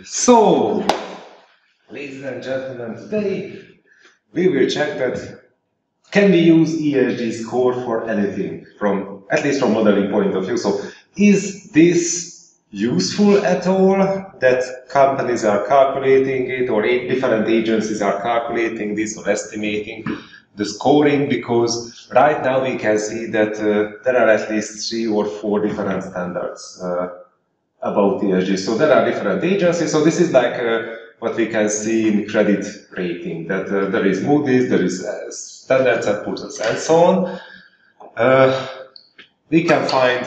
So, ladies and gentlemen, today we will check that can we use ESG score for anything, at least from modeling point of view. So, is this useful at all that companies are calculating it, or different agencies are calculating this or estimating the scoring? Because right now we can see that there are at least 3 or 4 different standards about ESG. So there are different agencies. So this is like what we can see in credit rating, that there is Moody's, there is Standard & Poor's, and so on. We can find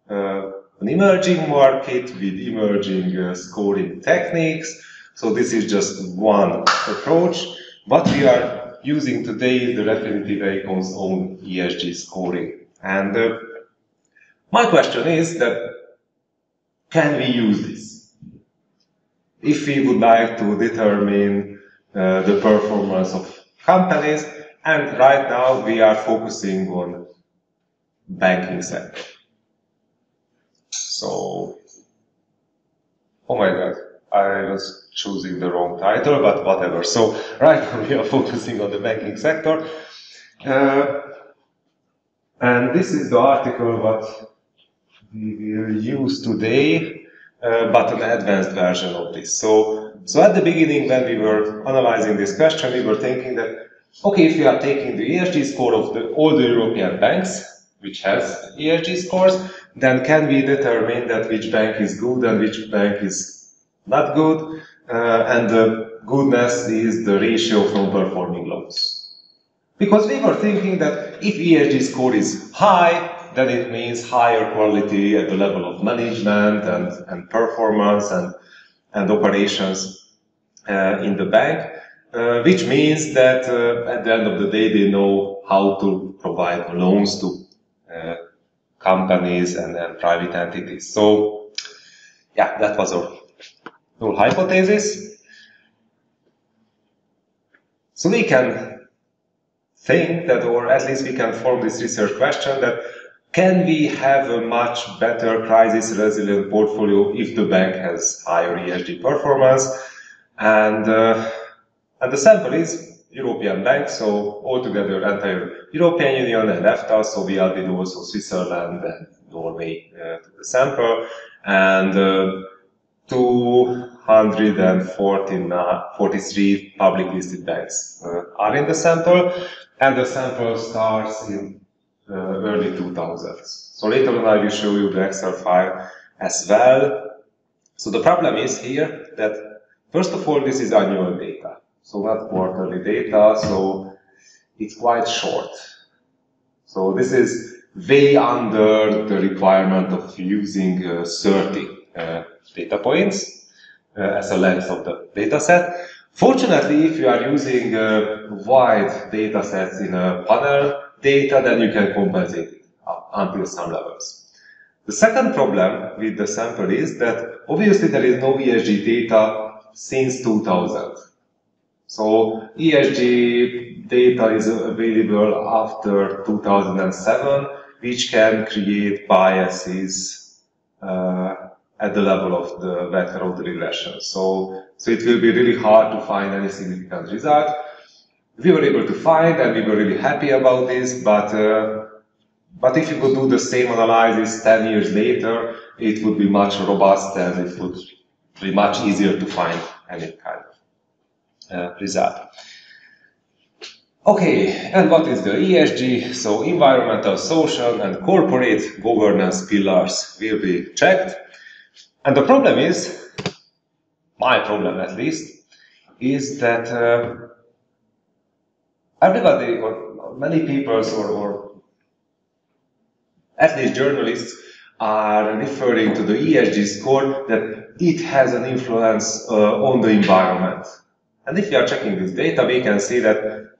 an emerging market with emerging scoring techniques. So this is just one approach. What we are using today is the Refinitiv Eikon's own ESG scoring. And my question is that, can we use this? If we would like to determine the performance of companies, and right now we are focusing on banking sector. So, oh my God, I was choosing the wrong title, but whatever. So right now we are focusing on the banking sector. And this is the article what we will use today, but an advanced version of this. So at the beginning, when we were analyzing this question, we were thinking that, okay, if we are taking the ESG score of all the European banks, which has ESG scores, then can we determine that which bank is good and which bank is not good? And the goodness is the ratio of non-performing loans. Because we were thinking that if ESG score is high, then it means higher quality at the level of management and performance and operations in the bank, which means that at the end of the day they know how to provide loans to companies and private entities. So, yeah, that was our whole hypothesis. So we can think that, or at least we can form this research question that, can we have a much better crisis-resilient portfolio if the bank has higher ESG performance? And the sample is European banks, so altogether entire European Union and EFTA, so we added also Switzerland and Norway to the sample, and 243 public listed banks are in the sample, and the sample starts in early 2000s. So later on I will show you the Excel file as well. So the problem is here that, first of all, this is annual data, so not quarterly data, so it's quite short. So this is way under the requirement of using 30 data points as a length of the data set. Fortunately, if you are using wide data sets in a panel data, then you can compensate it until some levels. The second problem with the sample is that obviously there is no ESG data since 2000. So ESG data is available after 2007, which can create biases at the level of the vector of the regression. So it will be really hard to find any significant result. We were able to find, and we were really happy about this, but if you could do the same analysis 10 years later, it would be much robust and it would be much easier to find any kind of result. Okay, and what is the ESG? So environmental, social, and corporate governance pillars will be checked. And the problem is, my problem at least, is that everybody, or many people, or at least journalists, are referring to the ESG score that it has an influence on the environment. And if we are checking this data, we can see that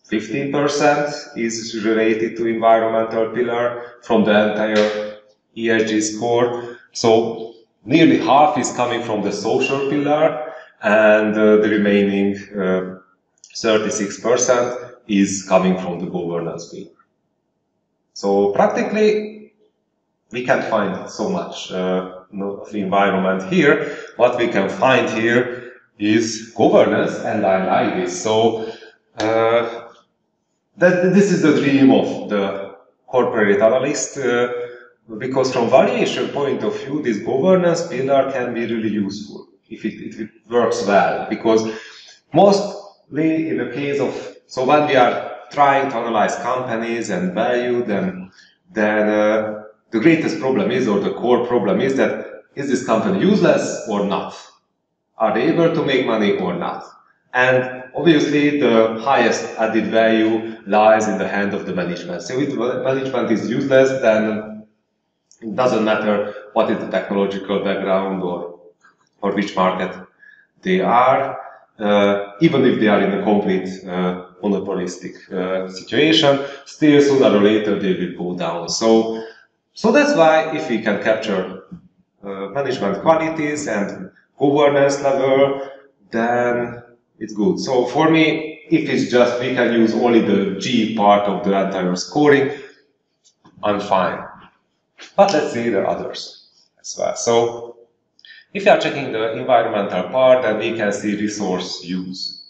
15% is related to environmental pillar from the entire ESG score. So nearly half is coming from the social pillar, and the remaining 36% is coming from the governance pillar. So practically, we can't find so much of the environment here, what we can find here is governance, and I like this. So this is the dream of the corporate analyst, because from valuation point of view, this governance pillar can be really useful if it works well, because mostly in the case of, so when we are trying to analyze companies and value them, then the greatest problem is, or the core problem is, that is this company useless or not? Are they able to make money or not? And obviously the highest added value lies in the hand of the management. So if the management is useless, then it doesn't matter what is the technological background or which market they are, even if they are in a complete monopolistic situation, still sooner or later they will go down. So that's why if we can capture management qualities and governance level, then it's good. So for me, if it's just we can use only the G part of the entire scoring, I'm fine. But let's see the others as well. So if you are checking the environmental part, then we can see resource use.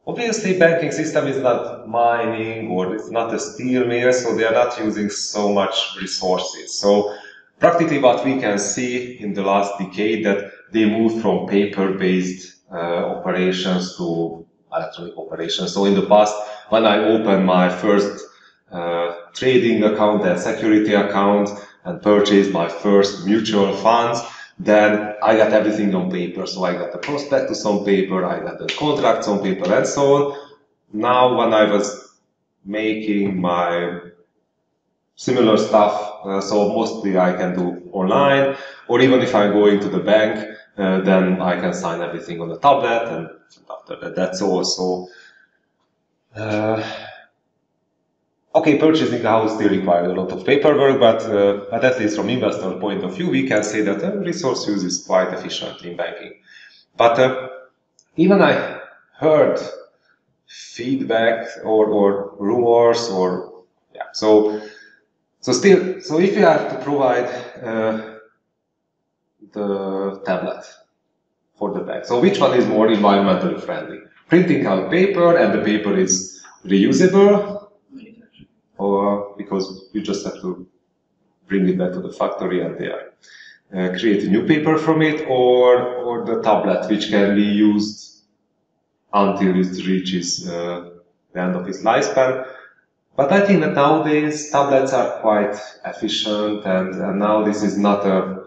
Obviously, banking system is not mining or it's not a steel mill, so they are not using so much resources. So practically what we can see in the last decade that they moved from paper-based operations to electronic operations. So in the past, when I opened my first trading account and security account and purchased my first mutual funds, then I got everything on paper. So I got the prospectus on paper, I got the contracts on paper, and so on. Now, when I was making my similar stuff, so mostly I can do online, or even if I go into the bank, then I can sign everything on the tablet, and after that, that's all. So, okay, purchasing a house still requires a lot of paperwork, but at least from investor point of view, we can say that resource use is quite efficient in banking. But even I heard feedback or rumors or yeah. So if you have to provide the tablet for the bank, so which one is more environmentally friendly? Printing out paper and the paper is reusable, or because you just have to bring it back to the factory and there create a new paper from it, or the tablet which can be used until it reaches the end of its lifespan. But I think that nowadays tablets are quite efficient, and now this is not a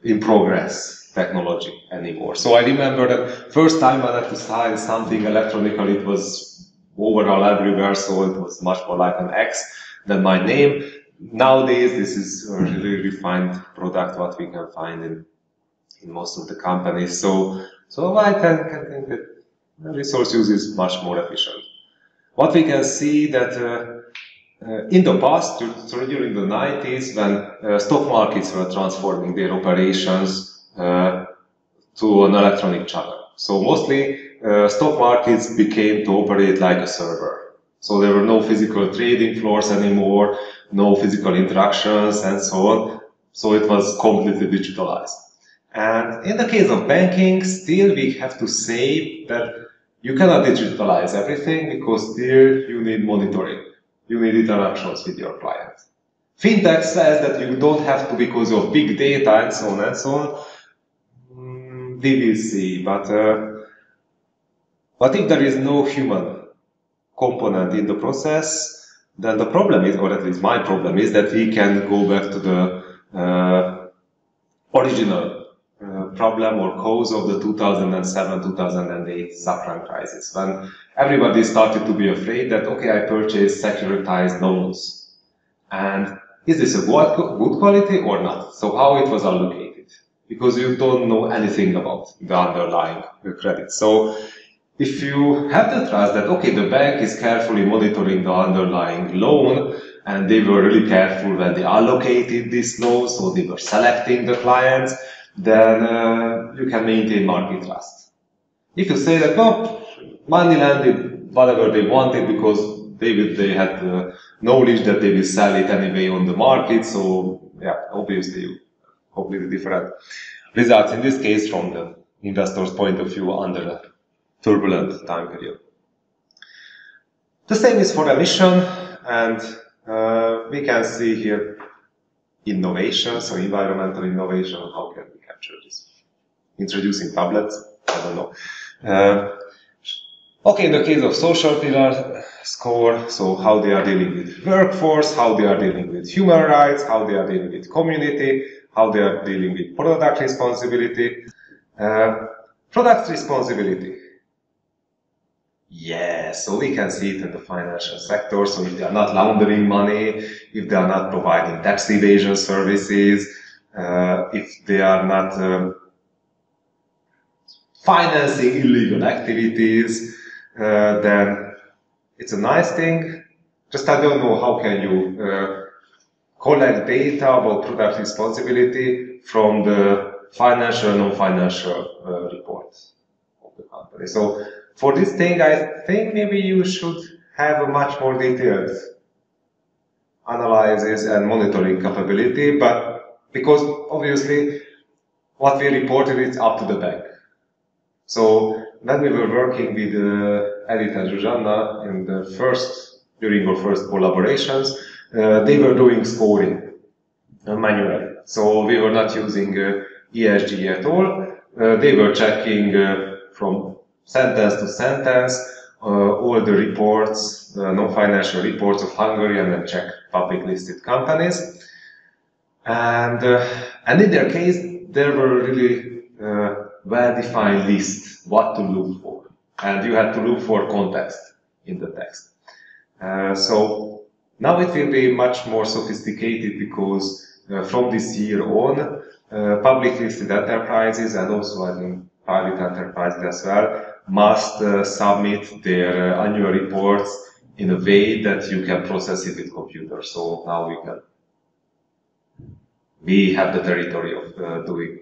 in progress technology anymore. So I remember that first time I had to sign something electronically, it was overall everywhere, so it was much more like an X than my name. Nowadays, this is a really refined product what we can find in most of the companies. So I can think that resource use is much more efficient. What we can see that in the past, during the 90s, when stock markets were transforming their operations to an electronic channel. So mostly stock markets became to operate like a server. So there were no physical trading floors anymore, no physical interactions and so on. So it was completely digitalized. And in the case of banking, still we have to say that you cannot digitalize everything because still you need monitoring. You need interactions with your client. Fintech says that you don't have to because of big data and so on and so on. We will see, but if there is no human component in the process, then the problem is, or at least my problem is, that we can go back to the original problem or cause of the 2007-2008 subprime crisis, when everybody started to be afraid that, okay, I purchased securitized loans, and is this a good quality or not? So how it was allocated? Because you don't know anything about the underlying credit. So if you have the trust that, okay, the bank is carefully monitoring the underlying loan, and they were really careful when they allocated this loan, so they were selecting the clients, then you can maintain market trust. If you say that, no, money landed whatever they wanted because they had the knowledge that they will sell it anyway on the market, so yeah, obviously completely different results in this case from the investor's point of view under a turbulent time period. The same is for emission, and we can see here innovation, so environmental innovation, how can we capture this? Introducing tablets, I don't know. Okay, in the case of social pillar score, so how they are dealing with workforce, how they are dealing with human rights, how they are dealing with community, how they are dealing with product responsibility. Product responsibility. Yes, so we can see it in the financial sector. So if they are not laundering money, if they are not providing tax evasion services, if they are not financing illegal activities, then it's a nice thing. Just I don't know how can you collect data about product responsibility from the financial and non-financial reports of the company. So for this thing, I think maybe you should have a much more detailed analysis and monitoring capability, but because obviously what we reported is up to the bank. So when we were working with Edith and Zsuzsanna in the during our first collaborations, they were doing scoring manually. So we were not using ESG at all. They were checking from sentence to sentence all the reports, non-financial reports of Hungarian and Czech public listed companies. And in their case, there were really well-defined lists what to look for. And you had to look for context in the text. So now it will be much more sophisticated because from this year on, public listed enterprises and also I think private enterprises as well must submit their annual reports in a way that you can process it with computers. So now we have the territory of doing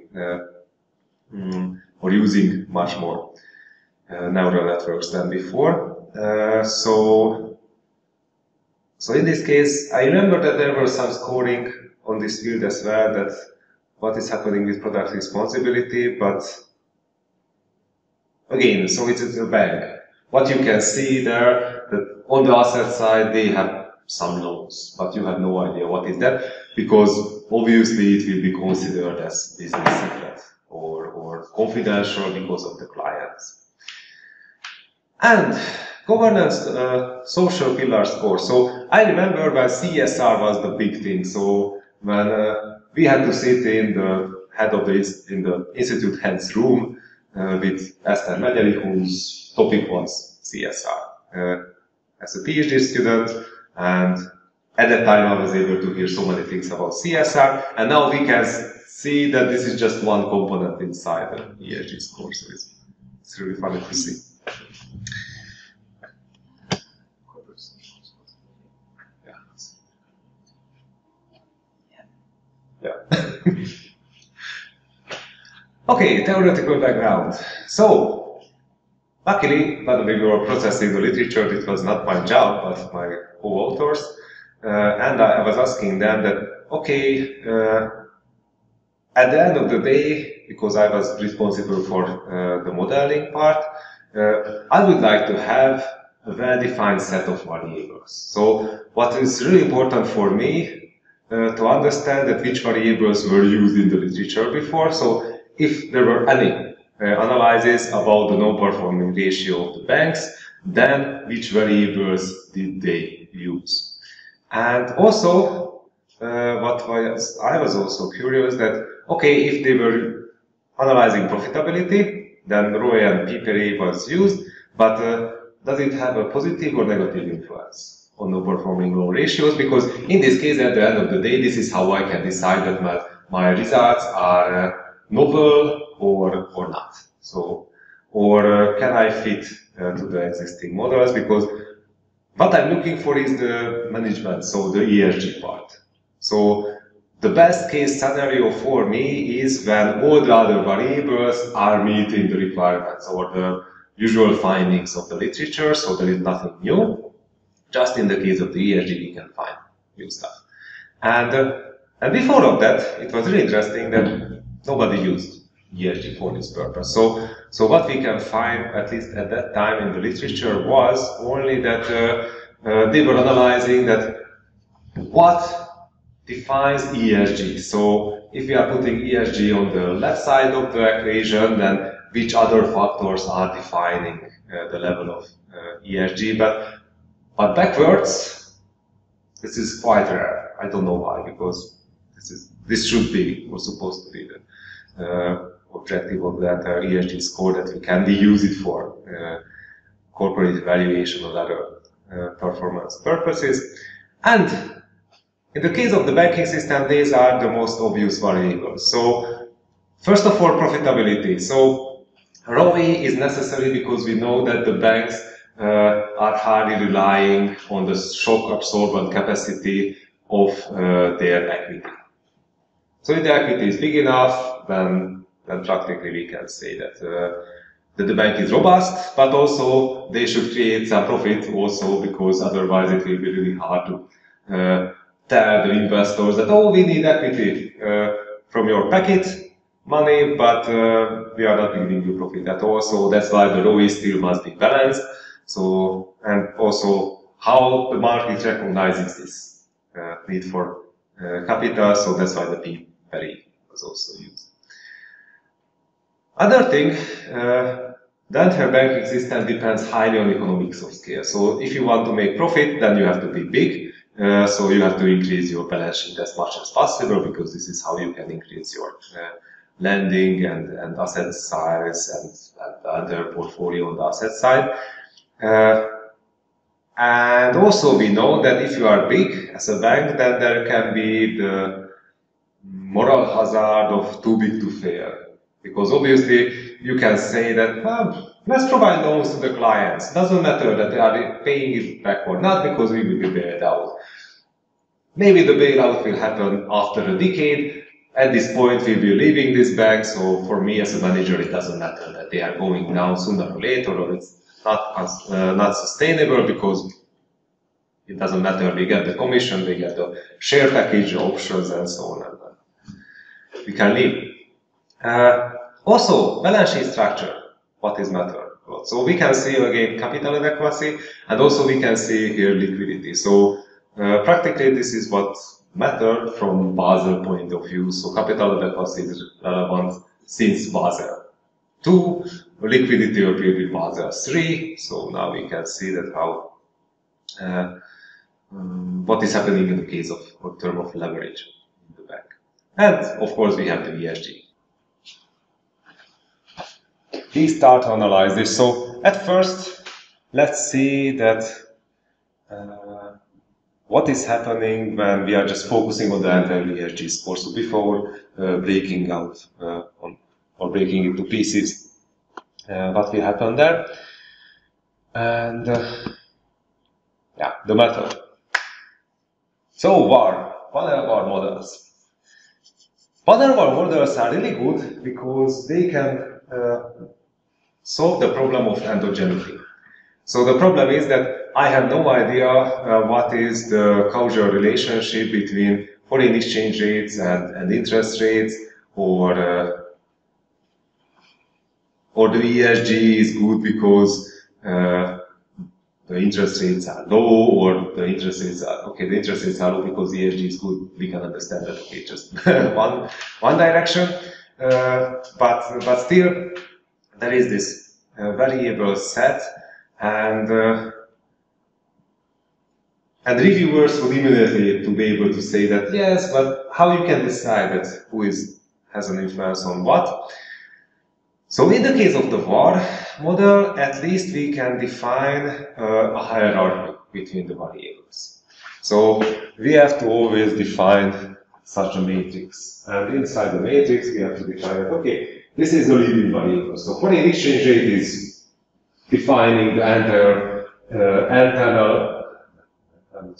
or using much more neural networks than before. So in this case, I remember that there were some scoring on this field as well, that what is happening with product responsibility, but again, so it's a bank. What you can see there, that on the asset side, they have some loans, but you have no idea what is that, because obviously it will be considered as business secret or confidential because of the clients. And governance social pillar score. So I remember when CSR was the big thing. So when we had to sit in the head of the institute head's room with Esther Megyeri, whose topic was CSR as a PhD student, and at that time I was able to hear so many things about CSR, and now we can see that this is just one component inside the ESG score. So it's really funny to see. Yeah. Okay, theoretical background. So, luckily, when we were processing the literature, it was not my job, but my co-authors, and I was asking them that, okay, at the end of the day, because I was responsible for the modeling part, I would like to have a well-defined set of variables. So, what is really important for me to understand that which variables were used in the literature before. So if there were any analyses about the non-performing ratio of the banks, then which variables did they use? And also, I was also curious that, okay, if they were analyzing profitability, then ROE and PPRE was used, but does it have a positive or negative influence on the performing loan ratios? Because in this case, at the end of the day, this is how I can decide that my results are novel or not. So, or can I fit to the existing models? Because what I'm looking for is the management, so the ESG part. So the best case scenario for me is when all the other variables are meeting the requirements or the usual findings of the literature, so there is nothing new. Just in the case of the ESG, we can find new stuff. And And before of that, it was really interesting that nobody used ESG for this purpose. So what we can find, at least at that time in the literature, was only that they were analyzing that what defines ESG. So if we are putting ESG on the left side of the equation, then which other factors are defining the level of ESG. But backwards, this is quite rare. I don't know why, because this should be, or supposed to be, the objective of the entire ESG score, that we can use it for corporate evaluation or other performance purposes. And in the case of the banking system, these are the most obvious variables. So first of all, profitability. So ROE is necessary because we know that the banks are highly relying on the shock absorbent capacity of their equity. So if the equity is big enough, then practically we can say that the bank is robust, but also they should create some profit also, because otherwise it will be really hard to tell the investors that, oh, we need equity from your packet money, but we are not giving you profit at all. So that's why the ROE still must be balanced. So, and also how the market recognizes this need for capital. So that's why the P very was also used. Other thing, the entire banking system depends highly on economics of scale. So if you want to make profit, then you have to be big. So you have to increase your balance sheet as much as possible, because this is how you can increase your lending and asset size and the entire portfolio on the asset side. And also we know that if you are big as a bank, then there can be the moral hazard of too big to fail. Because obviously you can say that, well, let's provide loans to the clients. Doesn't matter that they are paying it back or not, because we will be bailed out. Maybe the bailout will happen after a decade. At this point, we will be leaving this bank. So for me as a manager, it doesn't matter that they are going down sooner or later, or it's not sustainable, because it doesn't matter. We get the commission, we get the share package, options, and so on. And we can leave. Also, balance sheet structure, what is matter? So we can see again capital adequacy, and also we can see here liquidity. So practically this is what matters from Basel point of view. So capital adequacy is relevant since Basel 2, liquidity appeared with Basel 3. So now we can see that how what is happening in the case of term of leverage in the bank. And of course we have the ESG. We start to analyze this. So at first, let's see that what is happening when we are just focusing on the entire ESG score. So before breaking out or breaking into pieces, what will happen there? And yeah, the method. So panel VAR models. Panel VAR models are really good because they can solve the problem of endogeneity. So the problem is that I have no idea what is the causal relationship between foreign exchange rates and interest rates, or the ESG is good because the interest rates are low, or the interest rates are okay. The interest rates are low because ESG is good. We can understand that. Okay, just one direction, but still there is this variable set, and reviewers would immediately to be able to say that yes, but how you can decide that who has an influence on what? So in the case of the VAR model, at least we can define a hierarchy between the variables. So we have to always define such a matrix, and inside the matrix we have to define that, okay, this is the leading variable. So foreign exchange rate is defining the entire internal and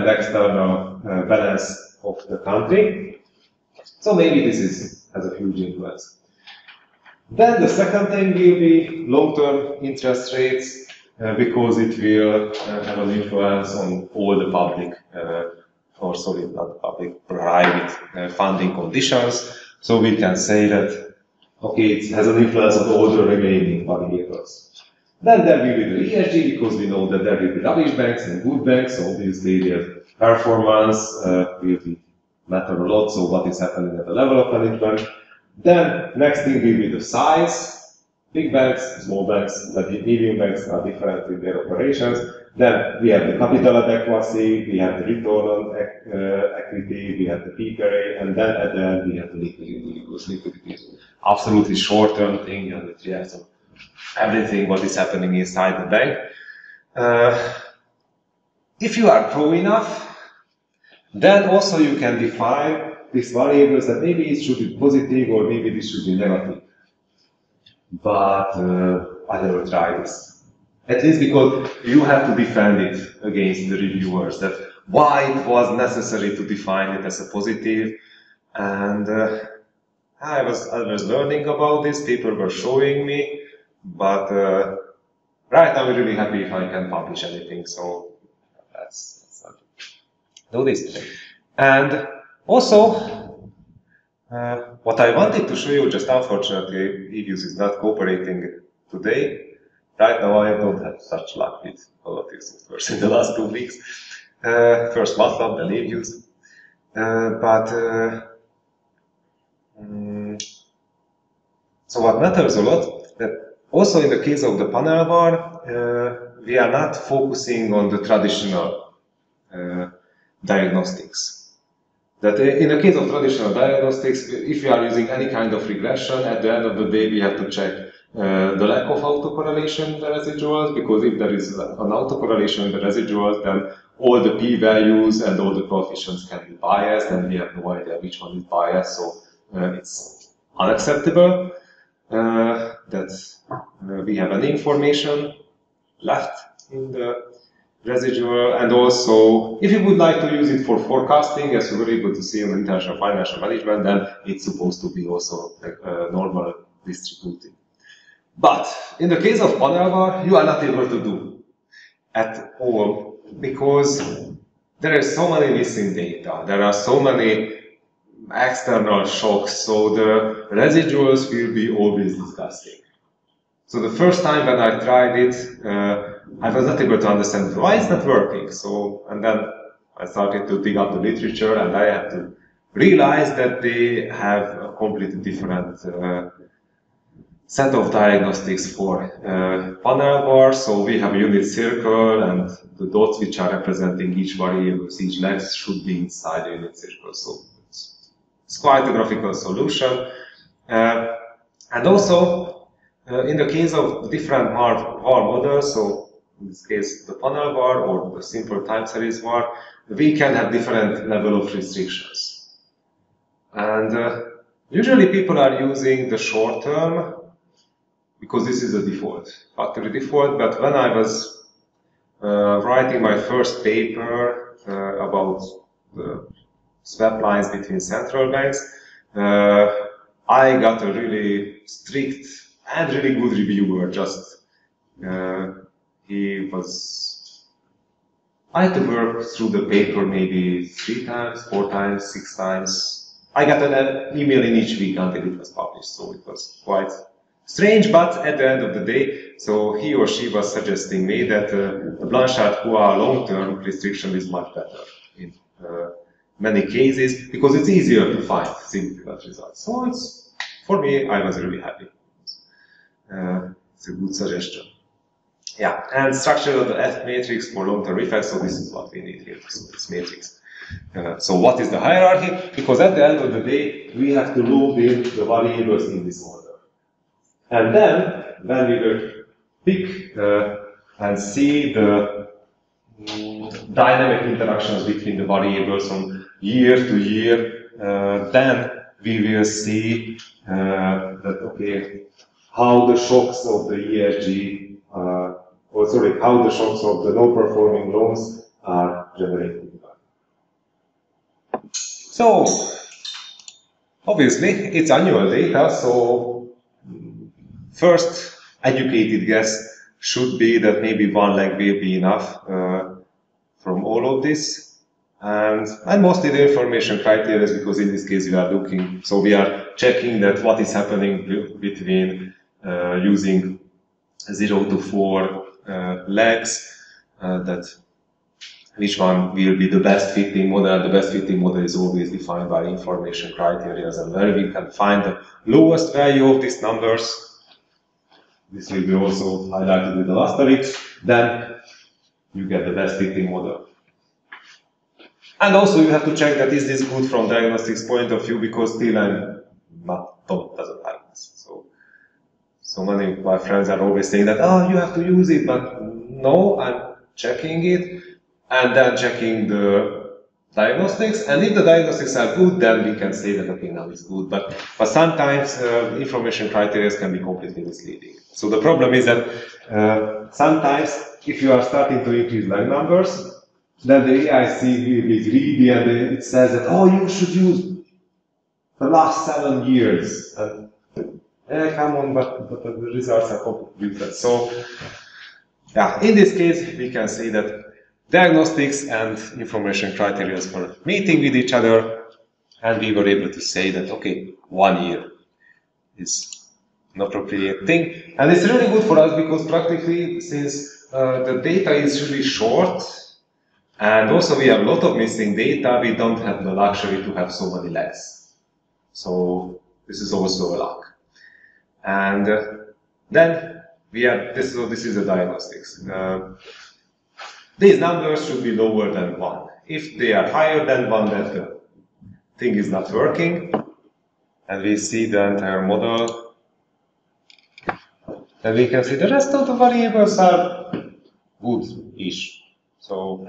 external balance of the country. So maybe this has a huge influence. Then the second thing will be long-term interest rates, because it will have an influence on all the public or sorry, not public, private funding conditions. So we can say that, okay, it has an influence on all the remaining variables. Then there will be the ESG, because we know that there will be rubbish banks and good banks, so obviously their performance will be matter a lot, so what is happening at the level of management. Then next thing will be the size. Big banks, small banks, medium banks are different in their operations. Then we have the capital adequacy, we have the return on equity, we have the PPRA, and then at the end we have the liquidity, because liquidity is absolutely short-term thing and it reacts on everything what is happening inside the bank. If you are pro enough, then also you can define these variables that maybe it should be positive or maybe this should be negative. But I never tried this. At least because you have to defend it against the reviewers, that why it was necessary to define it as a positive. And I was learning about this, people were showing me, but right now I'm really happy if I can publish anything, so let's do this. And also, what I wanted to show you, just unfortunately, EViews is not cooperating today. Right now, I don't have such luck with all of these softwares in the last 2 weeks. First MATLAB, then EViews. So what matters a lot, that also in the case of the panel bar, we are not focusing on the traditional diagnostics. That in the case of traditional diagnostics, if you are using any kind of regression, at the end of the day we have to check the lack of autocorrelation in the residuals, because if there is an autocorrelation in the residuals, then all the p-values and all the coefficients can be biased, and we have no idea which one is biased, so it's unacceptable that we have any information left in the residual. And also, if you would like to use it for forecasting, as you were able to see on international financial management, then it's supposed to be also normal distributed. But in the case of panel bar, you are not able to do at all, because there are so many missing data, there are so many external shocks, so the residuals will be always disgusting. So the first time when I tried it, I was not able to understand why it's not working. So, and then I started to dig up the literature, and I had to realize that they have a completely different set of diagnostics for panel bar. So we have a unit circle, and the dots which are representing each variable, each legs, should be inside the unit circle. So it's quite a graphical solution. And also, in the case of different VAR models, so in this case the panel VAR or the simple time series VAR, we can have different level of restrictions. And usually people are using the short term, because this is the default, factory default. But when I was writing my first paper about the swap lines between central banks, I got a really strict and really good reviewer. I had to work through the paper maybe 3 times, 4 times, 6 times. I got an email in each week until it was published, so it was quite strange. But at the end of the day, so he or she was suggesting me that the Blanchard-Huat long-term restriction is much better in many cases, because it's easier to find significant results. So it's, for me, I was really happy. It's a good suggestion. Yeah, and structure of the F matrix for long-term effects. So this is what we need here. So this matrix. So what is the hierarchy? Because at the end of the day, we have to load in the variables in this order. And then, when we will pick and see the dynamic interactions between the variables from year to year, then we will see that, okay, how the shocks of the ESG, how the shocks of the non-performing loans are generated. So, obviously, it's annual data, so first educated guess should be that maybe one leg will be enough from all of this. And mostly the information criteria is because in this case we are looking, so we are checking that what is happening between using 0 to 4 legs, that which one will be the best fitting model. The best fitting model is always defined by information criteria, and where we can find the lowest value of these numbers. This will be also highlighted with the asterisk. Then you get the best fitting model. And also you have to check that is this good from diagnostics point of view, because still doesn't like this. So many of my friends are always saying that, oh, you have to use it, but no, I'm checking it and then checking the diagnostics. And if the diagnostics are good, then we can say that, okay, now it's good. But sometimes information criteria can be completely misleading. So the problem is that sometimes if you are starting to increase leg numbers, then the AIC will be greedy and it says that, oh, you should use the last 7 years. And, come on, but the results are completely different. So, yeah, in this case, we can see that diagnostics and information criteria were meeting with each other, and we were able to say that, okay, 1 year is an appropriate thing. And it's really good for us because practically, since the data is really short, and also we have a lot of missing data, we don't have the luxury to have so many legs. So this is also a luck. And then we have, this is the diagnostics. These numbers should be lower than 1. If they are higher than 1, then the thing is not working. And we see the entire model. And we can see the rest of the variables are good-ish. So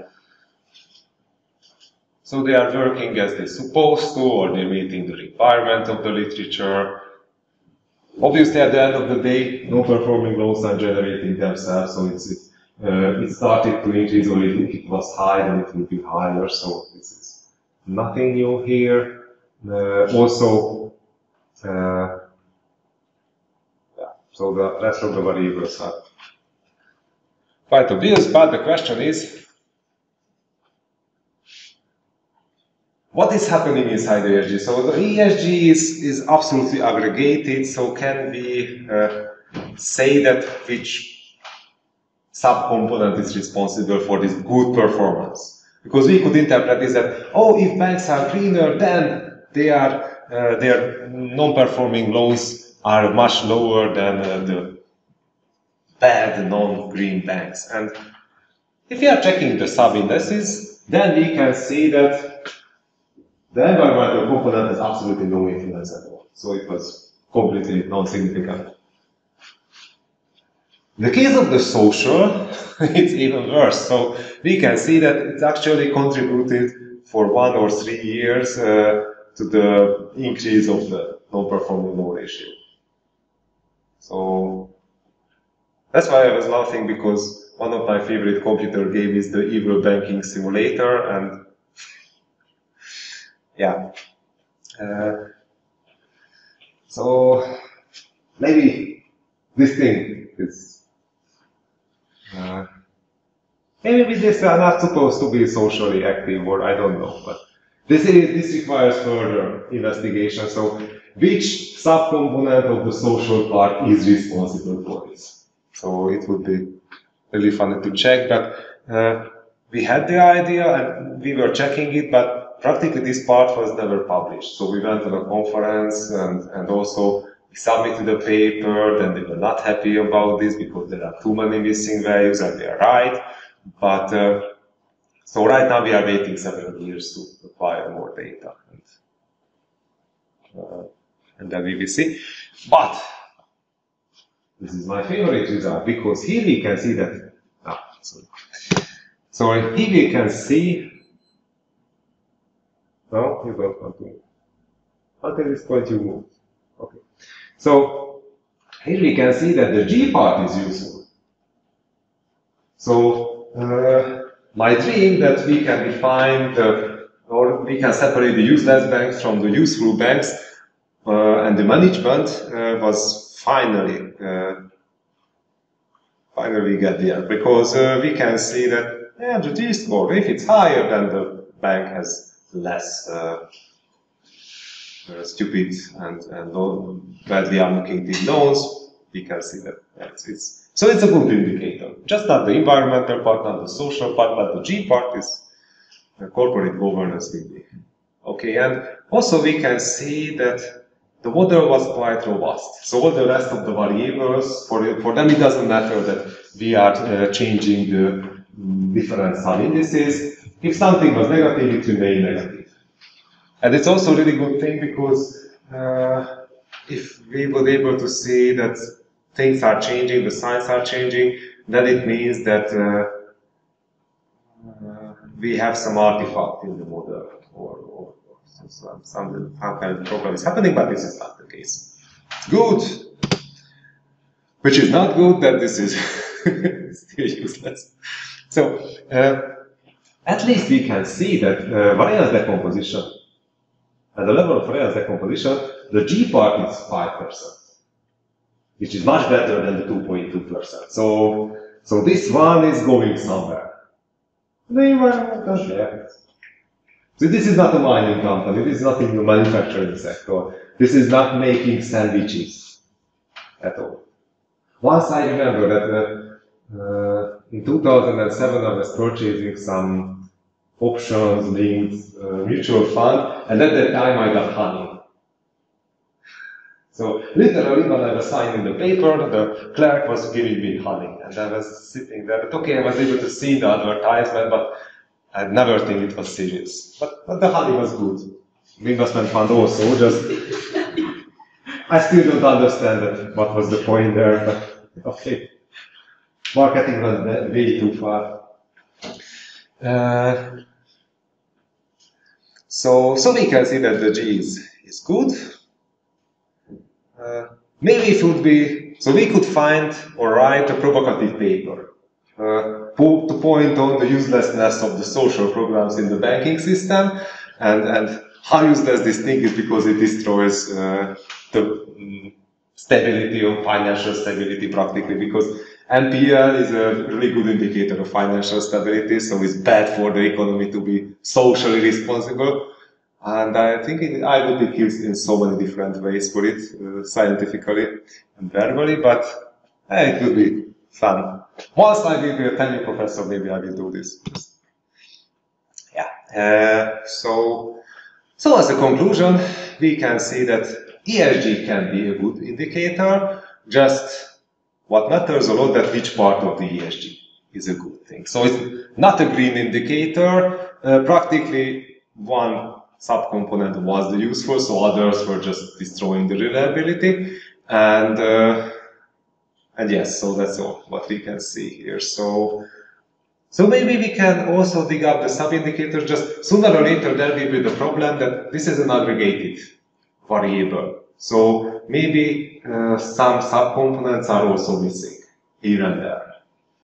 they are working as they're supposed to, or they're meeting the requirement of the literature. Obviously, at the end of the day, non-performing loans are generating themselves, so it started to increase, or if it was high, then it will be higher, so this is nothing new here. So the rest of the variables are quite obvious, but the question is, what is happening inside the ESG? So the ESG is absolutely aggregated, so can we say that which subcomponent is responsible for this good performance? Because we could interpret this that, oh, if banks are greener, then their non-performing loans are much lower than the bad non-green banks. And if we are checking the sub-indices, then we can see that the environmental component has absolutely no influence at all. So it was completely non-significant. In the case of the social, it's even worse. So we can see that it's actually contributed for 1 or 3 years to the increase of the non-performing loan ratio. So that's why I was laughing, because one of my favorite computer games is the Evil Banking Simulator, and yeah. So maybe this thing is maybe this are not supposed to be socially active, or I don't know, but this requires further investigation. So which subcomponent of the social part is responsible for this? So it would be really funny to check, but we had the idea and we were checking it, but practically this part was never published. So we went to a conference and also we submitted a paper, then they were not happy about this because there are too many missing values, and they are right. But so right now we are waiting several years to acquire more data. And then we will see. But this is my favorite result, because here we can see that, so here we can see, no, you don't want to. Until this point you move. Okay. So here we can see that the G part is useful. So my dream that we can define or we can separate the useless banks from the useful banks, and the management was finally get there, because we can see that the G-score, if it's higher than the bank has less stupid and badly allocated loans, we can see that so it's a good indicator. Just not the environmental part, not the social part, but the G part is corporate governance really. Okay, and also we can see that the model was quite robust. So all the rest of the variables, for them it doesn't matter that we are changing the different sub-indices. If something was negative, it remained negative. And it's also a really good thing because if we were able to see that things are changing, the signs are changing, then it means that we have some artifact in the model or some kind of problem is happening, but this is not the case. Good. Which is not good that this is still useless. So, at least we can see that variance decomposition, at the level of variance decomposition, the G part is 5%, which is much better than the 2.2%. So this one is going somewhere. The environment does that. So this is not a mining company, this is not in the manufacturing sector, this is not making sandwiches at all. Once I remember that in 2007 I was purchasing some options linked mutual fund, and at that time I got honey. So literally when I was signing the paper, the clerk was giving me honey, and I was sitting there, but okay, I was able to see the advertisement, but I never think it was serious. But the honey was good. The investment fund also, just I still don't understand what was the point there, but okay. Marketing went way too far. So we can see that the G is good. Maybe it would be, so we could find or write a provocative paper to point on the uselessness of the social programs in the banking system and how useless this thing is because it destroys the stability of financial stability practically, because NPL is a really good indicator of financial stability, so it's bad for the economy to be socially responsible. And I think I would be killed in so many different ways for it, scientifically and verbally, but it would be fun. Once I will be a tenure professor, maybe I will do this. Yeah. So as a conclusion, we can see that ESG can be a good indicator, just what matters a lot that which part of the ESG is a good thing. So it's not a green indicator, practically one subcomponent was the useful, so others were just destroying the reliability. And yes, so that's all what we can see here. So maybe we can also dig up the sub-indicators, just sooner or later there will be the problem that this is an aggregated variable. So maybe some subcomponents are also missing here and there.